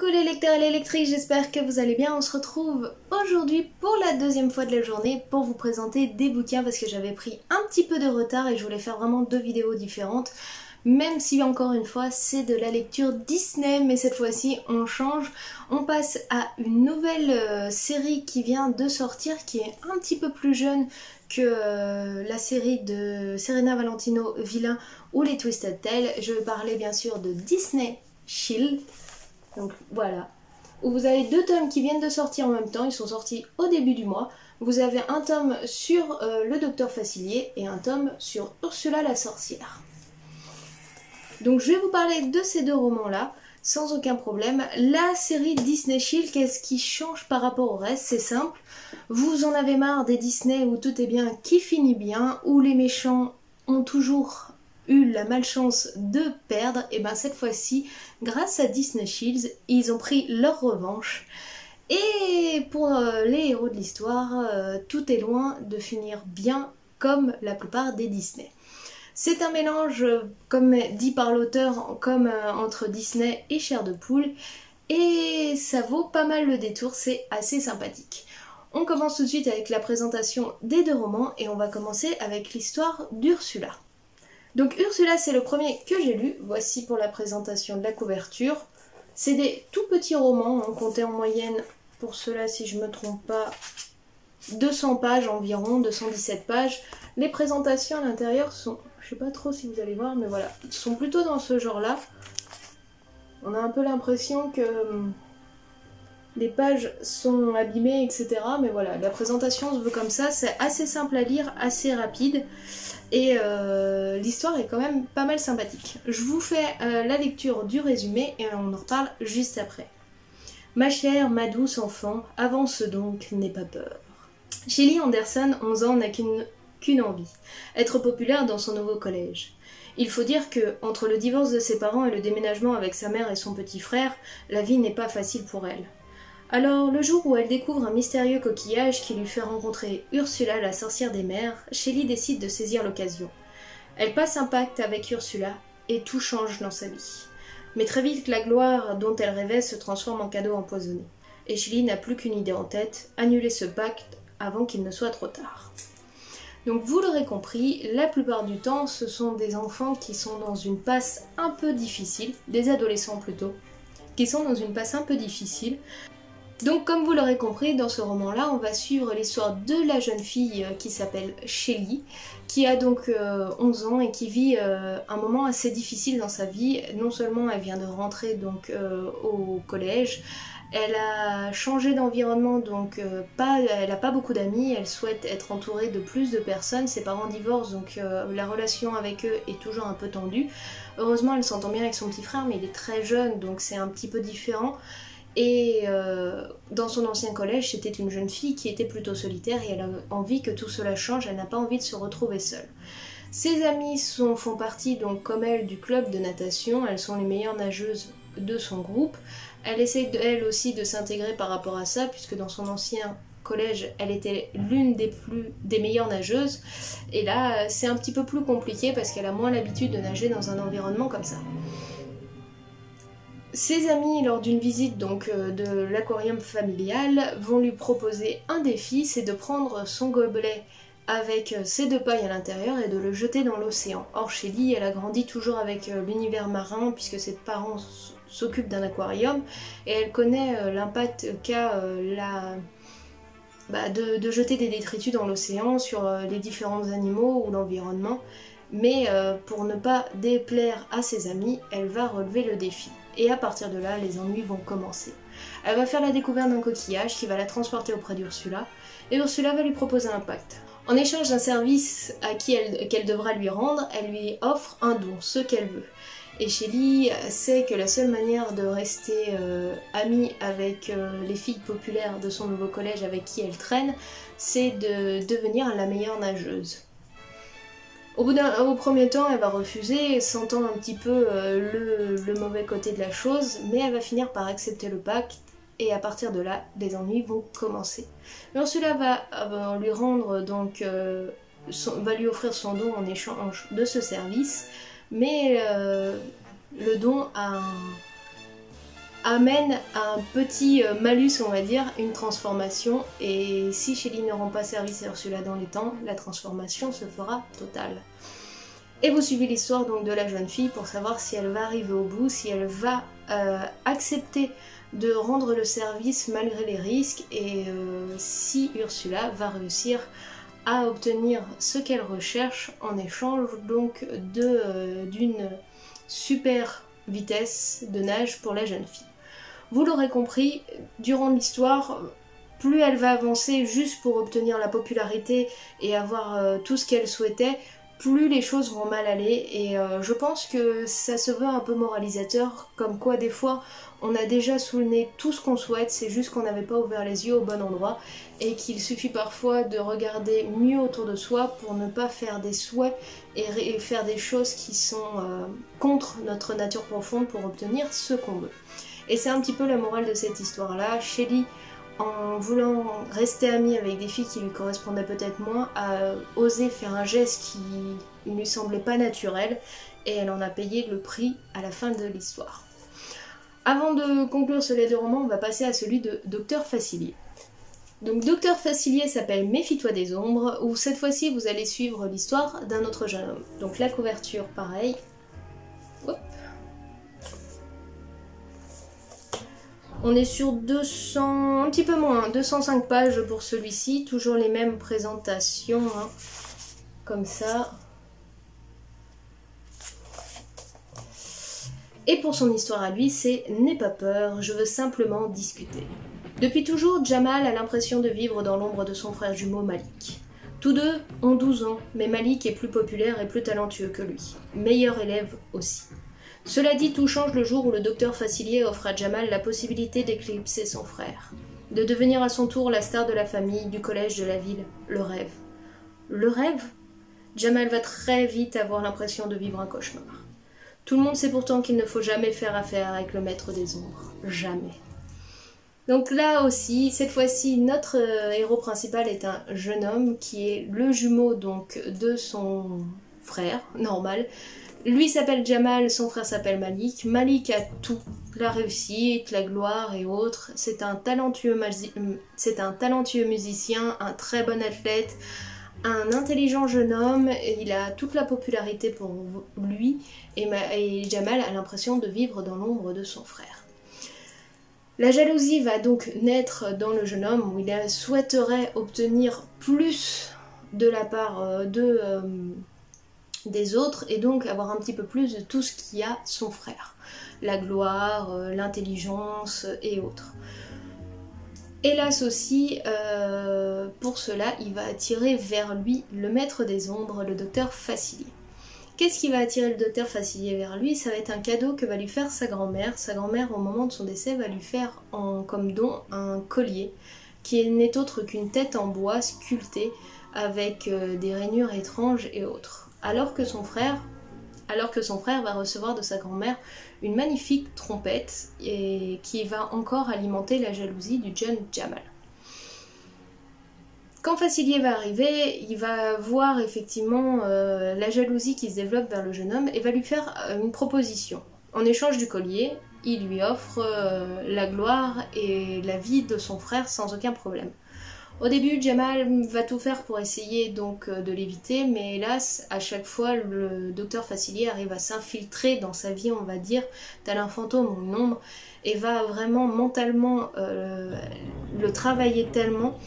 Coucou les lecteurs et les lectrices, j'espère que vous allez bien. On se retrouve aujourd'hui pour la deuxième fois de la journée pour vous présenter des bouquins parce que j'avais pris un petit peu de retard et je voulais faire vraiment deux vidéos différentes. Même si encore une fois c'est de la lecture Disney, mais cette fois-ci on change. On passe à une nouvelle série qui vient de sortir, qui est un petit peu plus jeune que la série de Serena Valentino Villain ou les Twisted Tales. Je vais parler bien sûr de Disney Shield. Donc voilà, où vous avez deux tomes qui viennent de sortir en même temps, ils sont sortis au début du mois. Vous avez un tome sur le Docteur Facilier et un tome sur Ursula la sorcière. Donc je vais vous parler de ces deux romans-là, sans aucun problème. La série Disney Shield, qu'est-ce qui change par rapport au reste? C'est simple, vous en avez marre des Disney où tout est bien qui finit bien, où les méchants ont toujours eu la malchance de perdre, et bien cette fois-ci, grâce à Disney Shields, ils ont pris leur revanche. Et pour les héros de l'histoire, tout est loin de finir bien comme la plupart des Disney. C'est un mélange, comme dit par l'auteur, comme entre Disney et Chair de Poule, et ça vaut pas mal le détour, c'est assez sympathique. On commence tout de suite avec la présentation des deux romans, et on va commencer avec l'histoire d'Ursula. Donc Ursula, c'est le premier que j'ai lu. Voici pour la présentation de la couverture. C'est des tout petits romans, on comptait en moyenne pour cela, si je ne me trompe pas, 200 pages environ, 217 pages. Les présentations à l'intérieur sont, je sais pas trop si vous allez voir, mais voilà, sont plutôt dans ce genre-là. On a un peu l'impression que les pages sont abîmées, etc. Mais voilà, la présentation se veut comme ça, c'est assez simple à lire, assez rapide. Et l'histoire est quand même pas mal sympathique. Je vous fais la lecture du résumé et on en reparle juste après. Ma chère, ma douce enfant, avance donc, n'aie pas peur. Shelly Anderson, 11 ans, n'a qu'une envie, être populaire dans son nouveau collège. Il faut dire que, entre le divorce de ses parents et le déménagement avec sa mère et son petit frère, la vie n'est pas facile pour elle. Alors, le jour où elle découvre un mystérieux coquillage qui lui fait rencontrer Ursula, la sorcière des mers, Shelly décide de saisir l'occasion. Elle passe un pacte avec Ursula et tout change dans sa vie. Mais très vite, la gloire dont elle rêvait se transforme en cadeau empoisonné. Et Shelly n'a plus qu'une idée en tête, annuler ce pacte avant qu'il ne soit trop tard. Donc vous l'aurez compris, la plupart du temps, ce sont des enfants qui sont dans une passe un peu difficile, des adolescents plutôt, qui sont dans une passe un peu difficile. Donc comme vous l'aurez compris, dans ce roman-là, on va suivre l'histoire de la jeune fille qui s'appelle Shelly, qui a donc 11 ans et qui vit un moment assez difficile dans sa vie. Non seulement elle vient de rentrer donc au collège, elle a changé d'environnement, donc elle n'a pas beaucoup d'amis, elle souhaite être entourée de plus de personnes. Ses parents divorcent, donc la relation avec eux est toujours un peu tendue. Heureusement, elle s'entend bien avec son petit frère, mais il est très jeune, donc c'est un petit peu différent. Et dans son ancien collège, c'était une jeune fille qui était plutôt solitaire et elle a envie que tout cela change, elle n'a pas envie de se retrouver seule. Ses amies font partie, donc comme elle, du club de natation, elles sont les meilleures nageuses de son groupe. Elle essaye elle aussi de s'intégrer par rapport à ça, puisque dans son ancien collège, elle était l'une des meilleures nageuses. Et là, c'est un petit peu plus compliqué parce qu'elle a moins l'habitude de nager dans un environnement comme ça. Ses amis, lors d'une visite donc de l'aquarium familial, vont lui proposer un défi, c'est de prendre son gobelet avec ses deux pailles à l'intérieur et de le jeter dans l'océan. Or Shelly, elle a grandi toujours avec l'univers marin puisque ses parents s'occupent d'un aquarium et elle connaît l'impact qu'a de jeter des détritus dans l'océan sur les différents animaux ou l'environnement. Mais pour ne pas déplaire à ses amis, elle va relever le défi. Et à partir de là, les ennuis vont commencer. Elle va faire la découverte d'un coquillage qui va la transporter auprès d'Ursula, et Ursula va lui proposer un pacte. En échange d'un service qu'elle devra lui rendre, elle lui offre un don, ce qu'elle veut. Et Shelly sait que la seule manière de rester amie avec les filles populaires de son nouveau collège avec qui elle traîne, c'est de devenir la meilleure nageuse. Au premier temps, elle va refuser, sentant un petit peu le mauvais côté de la chose, mais elle va finir par accepter le pacte, et à partir de là, les ennuis vont commencer. Ursula va lui rendre donc, va lui offrir son don en échange de ce service, mais le don a amène un petit malus, on va dire, une transformation, et si Shelly ne rend pas service à Ursula dans les temps, la transformation se fera totale. Et vous suivez l'histoire donc de la jeune fille pour savoir si elle va arriver au bout, si elle va accepter de rendre le service malgré les risques, et si Ursula va réussir à obtenir ce qu'elle recherche en échange donc d'une super vitesse de nage pour la jeune fille. Vous l'aurez compris, durant l'histoire, plus elle va avancer juste pour obtenir la popularité et avoir tout ce qu'elle souhaitait, plus les choses vont mal aller, et je pense que ça se veut un peu moralisateur, comme quoi des fois on a déjà sous le nez tout ce qu'on souhaite, c'est juste qu'on n'avait pas ouvert les yeux au bon endroit, et qu'il suffit parfois de regarder mieux autour de soi pour ne pas faire des souhaits et faire des choses qui sont contre notre nature profonde pour obtenir ce qu'on veut. Et c'est un petit peu la morale de cette histoire-là. Shelly, en voulant rester amie avec des filles qui lui correspondaient peut-être moins, a osé faire un geste qui ne lui semblait pas naturel, et elle en a payé le prix à la fin de l'histoire. Avant de conclure ce lait de roman, on va passer à celui de Docteur Facilier. Donc Docteur Facilier s'appelle Méfie-toi des ombres, où cette fois-ci vous allez suivre l'histoire d'un autre jeune homme. Donc la couverture, pareil. Hop. On est sur 200, un petit peu moins, 205 pages pour celui-ci, toujours les mêmes présentations, hein, comme ça. Et pour son histoire à lui, c'est « N'aie pas peur, je veux simplement discuter ». Depuis toujours, Jamal a l'impression de vivre dans l'ombre de son frère jumeau Malik. Tous deux ont 12 ans, mais Malik est plus populaire et plus talentueux que lui. Meilleur élève aussi. Cela dit, tout change le jour où le docteur Facilier offre à Jamal la possibilité d'éclipser son frère. De devenir à son tour la star de la famille, du collège, de la ville. Le rêve. Le rêve ? Jamal va très vite avoir l'impression de vivre un cauchemar. Tout le monde sait pourtant qu'il ne faut jamais faire affaire avec le maître des ombres. Jamais. Donc là aussi, cette fois-ci, notre héros principal est un jeune homme qui est le jumeau donc de son frère, normal. Lui s'appelle Jamal, son frère s'appelle Malik. Malik a tout, la réussite, la gloire et autres. C'est un talentueux musicien, un très bon athlète, un intelligent jeune homme, il a toute la popularité pour lui, et Jamal a l'impression de vivre dans l'ombre de son frère. La jalousie va donc naître dans le jeune homme, où il souhaiterait obtenir plus de la part des autres, et donc avoir un petit peu plus de tout ce qu'il y a son frère. La gloire, l'intelligence et autres. Hélas aussi, pour cela, il va attirer vers lui le maître des ombres, le docteur Facilier. Qu'est-ce qui va attirer le docteur Facilier vers lui? Ça va être un cadeau que va lui faire sa grand-mère. Sa grand-mère, au moment de son décès, va lui faire comme don un collier qui n'est autre qu'une tête en bois sculptée avec des rainures étranges et autres. Alors que son frère va recevoir de sa grand-mère une magnifique trompette et qui va encore alimenter la jalousie du jeune Jamal. Quand Facilier va arriver, il va voir effectivement la jalousie qui se développe vers le jeune homme et va lui faire une proposition. En échange du collier, il lui offre la gloire et la vie de son frère sans aucun problème. Au début, Jamal va tout faire pour essayer donc de l'éviter, mais hélas, à chaque fois, le docteur Facilier arrive à s'infiltrer dans sa vie, on va dire, tel un fantôme ou une ombre, et va vraiment mentalement le travailler tellement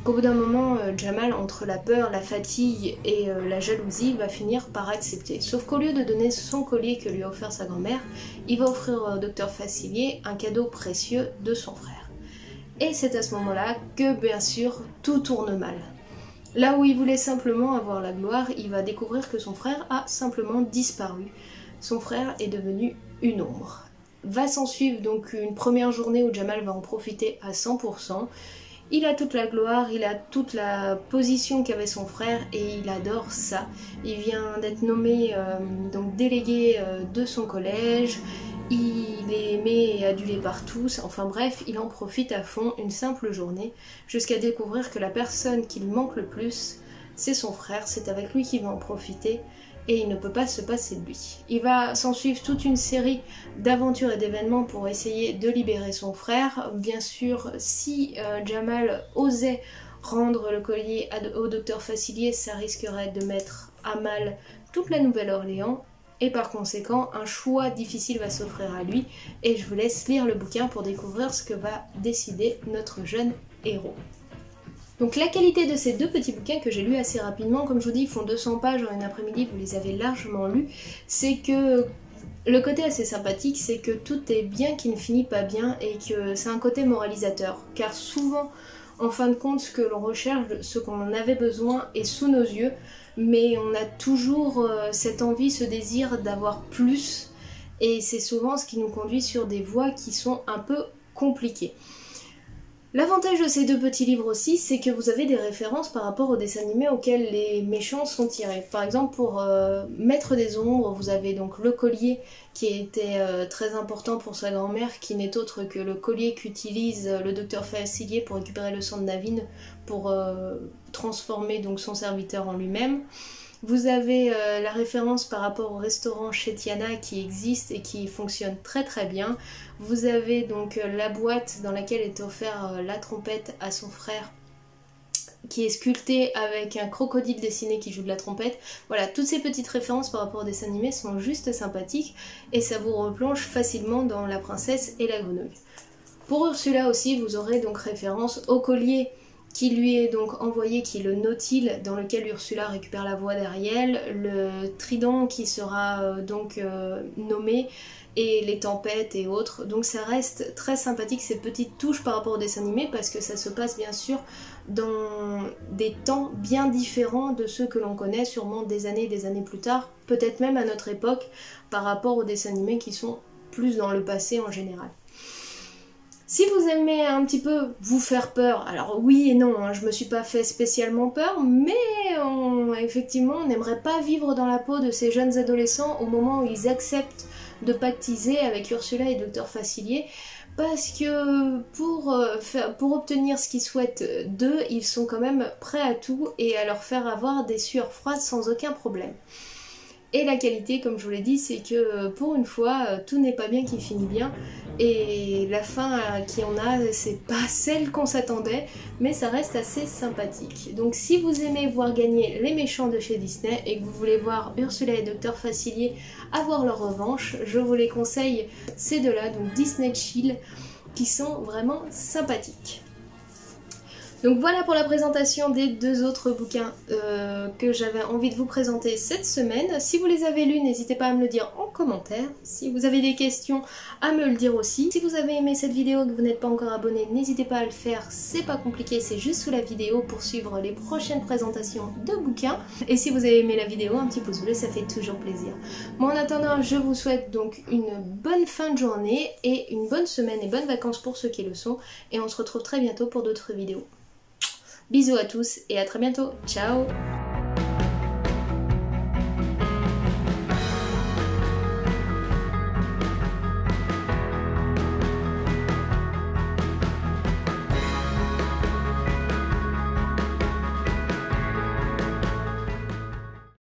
qu'au bout d'un moment, Jamal, entre la peur, la fatigue et la jalousie, va finir par accepter. Sauf qu'au lieu de donner son collier que lui a offert sa grand-mère, il va offrir au docteur Facilier un cadeau précieux de son frère. Et c'est à ce moment-là que, bien sûr, tout tourne mal. Là où il voulait simplement avoir la gloire, il va découvrir que son frère a simplement disparu. Son frère est devenu une ombre. Va s'en suivre donc une première journée où Jamal va en profiter à 100%. Il a toute la gloire, il a toute la position qu'avait son frère et il adore ça. Il vient d'être nommé donc délégué de son collège. Il est aimé et adulé par tous, enfin bref, il en profite à fond une simple journée, jusqu'à découvrir que la personne qui lui manque le plus, c'est son frère, c'est avec lui qu'il va en profiter, et il ne peut pas se passer de lui. Il va s'en suivre toute une série d'aventures et d'événements pour essayer de libérer son frère. Bien sûr, si Jamal osait rendre le collier au docteur Facilier, ça risquerait de mettre à mal toute la Nouvelle-Orléans, et par conséquent, un choix difficile va s'offrir à lui, et je vous laisse lire le bouquin pour découvrir ce que va décider notre jeune héros. Donc la qualité de ces deux petits bouquins que j'ai lus assez rapidement, comme je vous dis, ils font 200 pages en une après-midi, vous les avez largement lus, c'est que le côté assez sympathique, c'est que tout est bien qui ne finit pas bien et que c'est un côté moralisateur, car souvent, en fin de compte, ce que l'on recherche, ce qu'on en avait besoin est sous nos yeux, mais on a toujours cette envie, ce désir d'avoir plus, et c'est souvent ce qui nous conduit sur des voies qui sont un peu compliquées. L'avantage de ces deux petits livres aussi, c'est que vous avez des références par rapport aux dessins animés auxquels les méchants sont tirés. Par exemple, pour Maître des Ombres, vous avez donc le collier qui était très important pour sa grand-mère, qui n'est autre que le collier qu'utilise le docteur Facilier pour récupérer le sang de Naveen, pour transformer donc son serviteur en lui-même. Vous avez la référence par rapport au restaurant chez Tiana qui existe et qui fonctionne très très bien. Vous avez donc la boîte dans laquelle est offert la trompette à son frère, qui est sculptée avec un crocodile dessiné qui joue de la trompette. Voilà, toutes ces petites références par rapport au dessin animé sont juste sympathiques et ça vous replonge facilement dans La Princesse et la Grenouille. Pour Ursula aussi, vous aurez donc référence au collier qui lui est donc envoyé, qui est le Nautile, dans lequel Ursula récupère la voix d'Ariel, le trident qui sera donc nommé, et les tempêtes et autres. Donc ça reste très sympathique ces petites touches par rapport au dessin animé, parce que ça se passe bien sûr dans des temps bien différents de ceux que l'on connaît, sûrement des années plus tard, peut-être même à notre époque, par rapport aux dessins animés qui sont plus dans le passé en général. Si vous aimez un petit peu vous faire peur, alors oui et non, hein, je me suis pas fait spécialement peur, mais effectivement on n'aimerait pas vivre dans la peau de ces jeunes adolescents au moment où ils acceptent de pactiser avec Ursula et Dr Facilier, parce que pour obtenir ce qu'ils souhaitent d'eux, ils sont quand même prêts à tout et à leur faire avoir des sueurs froides sans aucun problème. Et la qualité, comme je vous l'ai dit, c'est que pour une fois, tout n'est pas bien qui finit bien. Et la fin qui en a, c'est pas celle qu'on s'attendait, mais ça reste assez sympathique. Donc si vous aimez voir gagner les méchants de chez Disney et que vous voulez voir Ursula et Dr Facilier avoir leur revanche, je vous les conseille ces deux-là, donc Disney Chill, qui sont vraiment sympathiques. Donc voilà pour la présentation des deux autres bouquins que j'avais envie de vous présenter cette semaine. Si vous les avez lus, n'hésitez pas à me le dire en commentaire. Si vous avez des questions, à me le dire aussi. Si vous avez aimé cette vidéo et que vous n'êtes pas encore abonné, n'hésitez pas à le faire. C'est pas compliqué, c'est juste sous la vidéo pour suivre les prochaines présentations de bouquins. Et si vous avez aimé la vidéo, un petit pouce bleu, ça fait toujours plaisir. Moi en attendant, je vous souhaite donc une bonne fin de journée et une bonne semaine et bonnes vacances pour ceux qui le sont. Et on se retrouve très bientôt pour d'autres vidéos. Bisous à tous et à très bientôt. Ciao!